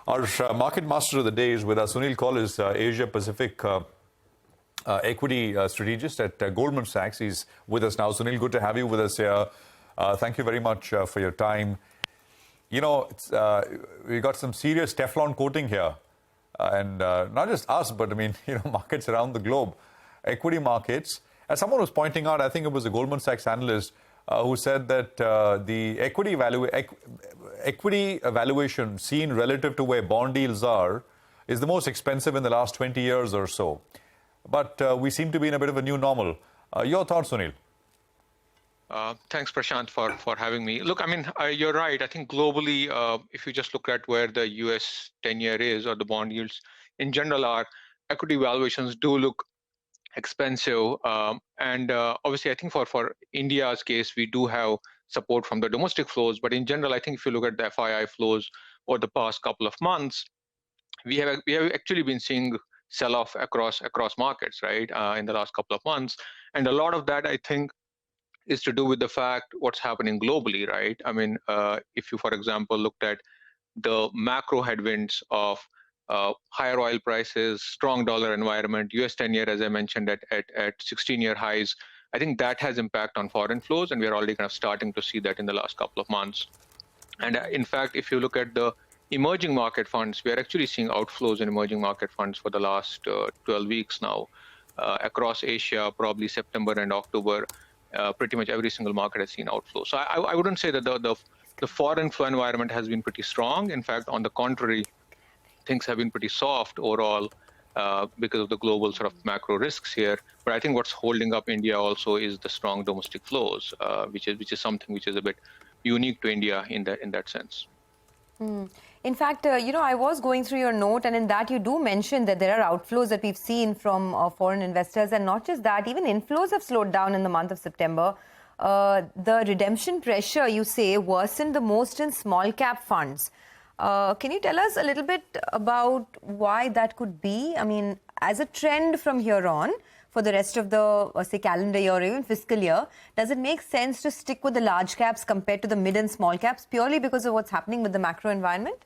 Our market master of the day is with us. Sunil Kaul is Asia Pacific equity strategist at Goldman Sachs. He's with us now. Sunil, good to have you with us here. Thank you very much for your time. You know, we got some serious Teflon coating here. And not just us, but I mean, markets around the globe, equity markets. As someone was pointing out, I think it was a Goldman Sachs analyst who said that the equity valuation seen relative to where bond yields are is the most expensive in the last 20 years or so. But we seem to be in a bit of a new normal. Your thoughts, Sunil? Thanks, Prashant, for having me. Look, I mean, you're right. I think globally, if you just look at where the US 10-year is or the bond yields in general are, equity valuations do look expensive. And obviously, I think for India's case, we do have support from the domestic flows. But in general, I think if you look at the FII flows over the past couple of months, we have actually been seeing sell-off across markets, right, in the last couple of months. And a lot of that, I think, is to do with the fact what's happening globally, right? I mean, if you, for example, looked at the macro headwinds of higher oil prices, strong dollar environment, US 10-year, as I mentioned, at 16-year highs, I think that has impact on foreign flows, and we're already kind of starting to see that in the last couple of months. And in fact, if you look at the emerging market funds, we are actually seeing outflows in emerging market funds for the last 12 weeks now. Across Asia, probably September and October, pretty much every single market has seen outflow. So I wouldn't say that the foreign flow environment has been pretty strong. In fact, on the contrary, things have been pretty soft overall because of the global sort of macro risks here. But I think what's holding up India also is the strong domestic flows, which is something which is a bit unique to India in that sense. In fact, I was going through your note, and in that you do mention that there are outflows that we've seen from foreign investors, and not just that, even inflows have slowed down in the month of September. The redemption pressure, you say, worsened the most in small cap funds. Can you tell us a little bit about why that could be? I mean, as a trend from here on, for the rest of the, say, calendar year or even fiscal year, does it make sense to stick with the large caps compared to the mid and small caps purely because of what's happening with the macro environment?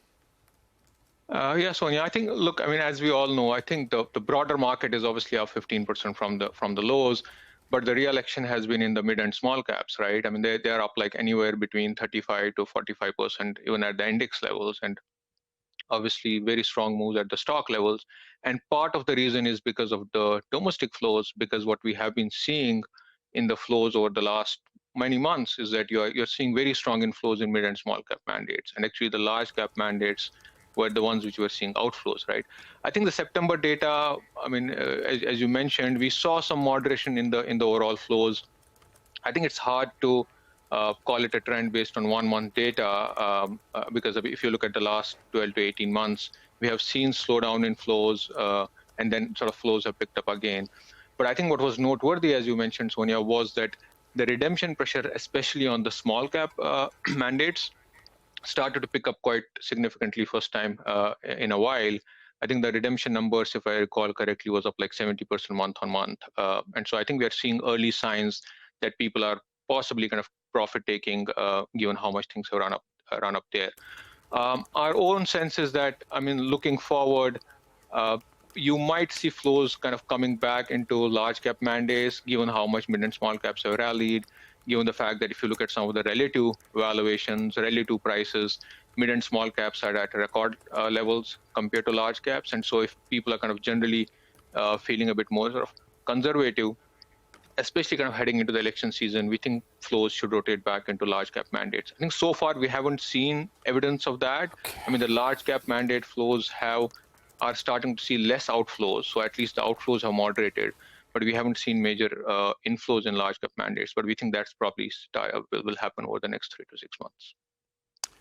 Yeah, Sonia, I think, look, I mean, as we all know, I think the broader market is obviously up 15% from the lows, but the real action has been in the mid and small caps, right? I mean, they are up like anywhere between 35 to 45%, even at the index levels, and obviously very strong moves at the stock levels. And part of the reason is because of the domestic flows, because what we have been seeing in the flows over the last many months is that you're seeing very strong inflows in mid and small cap mandates. And actually the large cap mandates were the ones which were seeing outflows, right? I think the September data, I mean, as you mentioned, we saw some moderation in the overall flows. I think it's hard to call it a trend based on 1 month data because if you look at the last 12 to 18 months, we have seen slowdown in flows and then sort of flows have picked up again. But I think what was noteworthy, as you mentioned, Sonia, was that the redemption pressure, especially on the small cap mandates, started to pick up quite significantly first time in a while. I think the redemption numbers, if I recall correctly, was up like 70% month on month. And so I think we are seeing early signs that people are possibly kind of profit taking given how much things have run up there. Our own sense is that, I mean, looking forward, you might see flows kind of coming back into large cap mandates, given how much mid and small caps have rallied, given the fact that if you look at some of the relative valuations, relative prices, mid and small caps are at record levels compared to large caps. And so if people are kind of generally feeling a bit more sort of conservative, especially kind of heading into the election season, we think flows should rotate back into large cap mandates. I think so far we haven't seen evidence of that. I mean, the large cap mandate flows are starting to see less outflows. So at least the outflows have moderated, but we haven't seen major inflows in large cap mandates. But we think that's probably will happen over the next 3 to 6 months.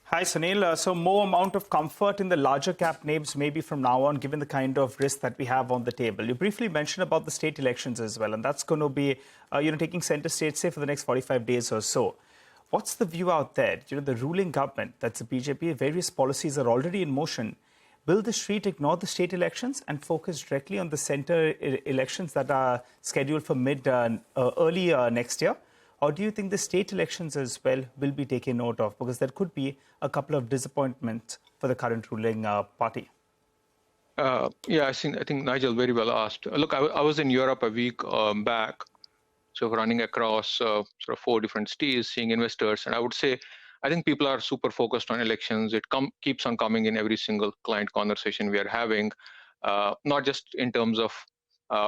Hi, Sunil. So more amount of comfort in the larger cap names maybe from now on, given the kind of risk that we have on the table. You briefly mentioned about the state elections as well, and that's going to be, taking center stage, say, for the next 45 days or so. What's the view out there? The ruling government, that's the BJP, various policies are already in motion. Will the street ignore the state elections and focus directly on the center elections that are scheduled for early next year? Or do you think the state elections as well will be taken note of? Because there could be a couple of disappointments for the current ruling party? Yeah, I think Nigel very well asked. Look, I was in Europe a week back, so running across sort of 4 different cities, seeing investors, and I would say, I think people are super focused on elections. It keeps on coming in every single client conversation we are having, not just in terms of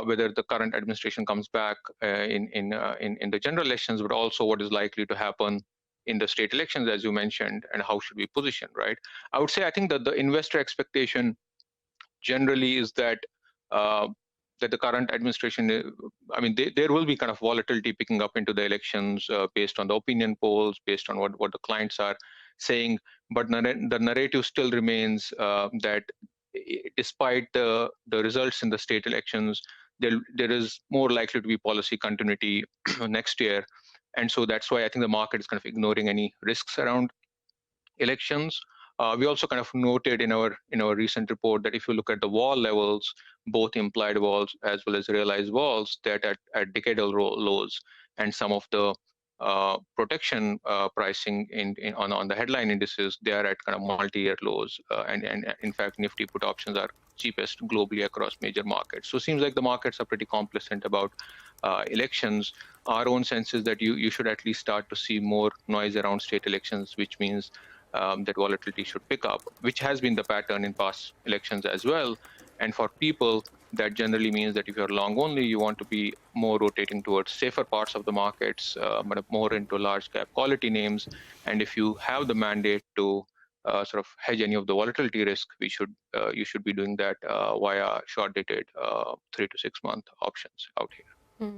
whether the current administration comes back in the general elections, but also what is likely to happen in the state elections, as you mentioned, and how should we position, right? I would say I think that the investor expectation generally is that that the current administration, I mean, there will be kind of volatility picking up into the elections based on the opinion polls, based on what the clients are saying. But the narrative still remains that despite the results in the state elections, there is more likely to be policy continuity next year. And so that's why I think the market is kind of ignoring any risks around elections. We also kind of noted in our recent report that if you look at the vol levels, both implied vols as well as realized vols, that at decadal lows, and some of the protection pricing on the headline indices, they are at kind of multi-year lows. And in fact, Nifty put options are cheapest globally across major markets. So it seems like the markets are pretty complacent about elections. Our own sense is that you should at least start to see more noise around state elections, which means that volatility should pick up, which has been the pattern in past elections as well. And for people, that generally means that if you're long only, you want to be more rotating towards safer parts of the markets, but more into large cap quality names. And if you have the mandate to sort of hedge any of the volatility risk, you should be doing that via short dated 3 to 6 month options out here.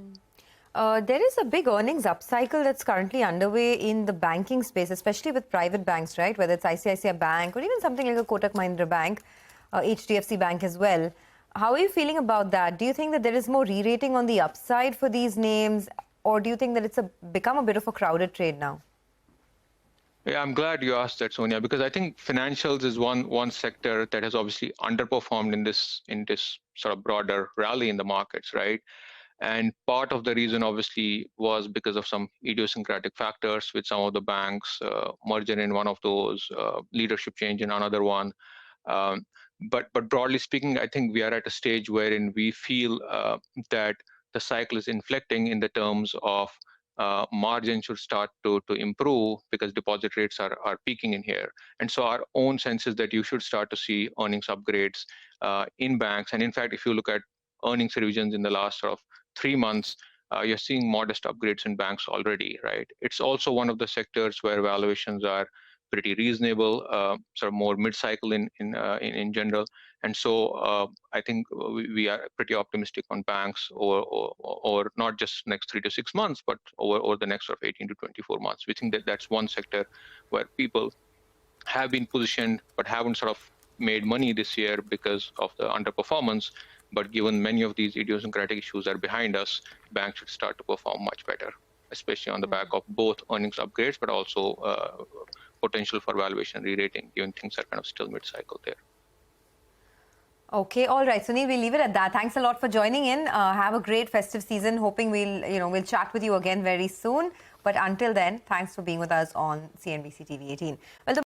There is a big earnings upcycle that's currently underway in the banking space, especially with private banks, right? Whether it's ICICI Bank or even something like a Kotak Mahindra Bank, HDFC Bank as well. How are you feeling about that? Do you think that there is more re-rating on the upside for these names, or do you think that it's become a bit of a crowded trade now? Yeah, I'm glad you asked that, Sonia, because I think financials is one sector that has obviously underperformed in this sort of broader rally in the markets, right? And part of the reason, obviously, was because of some idiosyncratic factors with some of the banks, merger in one of those, leadership change in another one. But broadly speaking, I think we are at a stage wherein we feel that the cycle is inflecting in the terms of margin should start to improve because deposit rates are peaking in here. And so our own sense is that you should start to see earnings upgrades in banks. And in fact, if you look at earnings revisions in the last sort of 3 months, you're seeing modest upgrades in banks already, right? It's also one of the sectors where valuations are pretty reasonable, sort of more mid-cycle in general. And so I think we are pretty optimistic on banks or not just next 3 to 6 months, but over the next sort of 18 to 24 months. We think that that's one sector where people have been positioned but haven't sort of made money this year because of the underperformance. But given many of these idiosyncratic issues are behind us, banks should start to perform much better, especially on the back of both earnings upgrades, but also potential for valuation re-rating, given things are kind of still mid-cycle there. Okay, all right, Sunil, we'll leave it at that. Thanks a lot for joining in. Have a great festive season. Hoping we'll chat with you again very soon. But until then, thanks for being with us on CNBC TV 18. Well,